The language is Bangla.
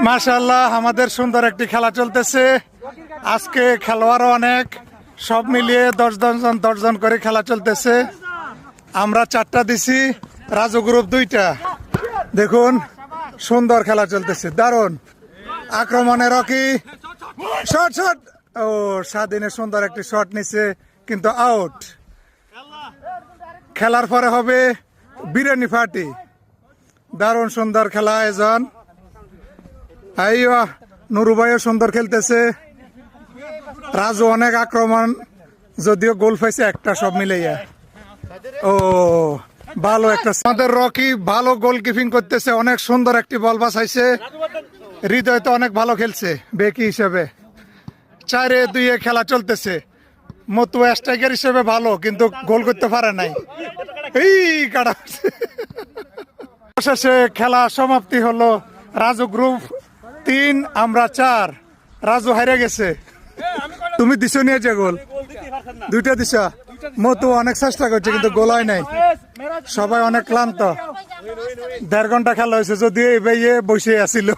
মাশাআল্লাহ, আমাদের সুন্দর একটি খেলা চলতেছে। আজকে খেলোয়াড় অনেক, সব মিলিয়ে 10 জন করে খেলা চলতেছে। আমরা 4টা দিছি, রাজু গ্রুপ 2টা। দেখুন সুন্দর খেলা চলতেছে, দারুণ আক্রমণে রকি শট শট। ও, স্বাধীনে সুন্দর একটি শট নিছে কিন্তু আউট। খেলার পরে হবে বিরিয়ানি পার্টি। দারুণ সুন্দর খেলা আয়োজন। নুরু ভাইও সুন্দর খেলতেছে। রাজু অনেক আক্রমণ, যদিও গোল পাইছে একটা, সব মিলাইয়া। ও, ভালো একটা, আমাদের রকি ভালো গোলকিপিং করতেছে, অনেক সুন্দর একটি বল বাঁচাইছে। হৃদয় তো অনেক ভালো খেলছে বেকি হিসেবে। 4-2 খেলা চলতেছে। মতু স্ট্রাইকার হিসেবে ভালো, কিন্তু গোল করতে পারে নাই। এই কাটা শেষে খেলা সমাপ্তি হলো। রাজু গ্রুপ 3, আমরা 4। রাজু হারে গেছে। তুমি দিছো নিয়ে যে গোল 2টা দিছ। মতু অনেক চেষ্টা করছে কিন্তু গোল হয় নাই। সবাই অনেক ক্লান্ত। 1.5 ঘন্টা খেলা হয়েছে, যদিও এই বসে আসিল।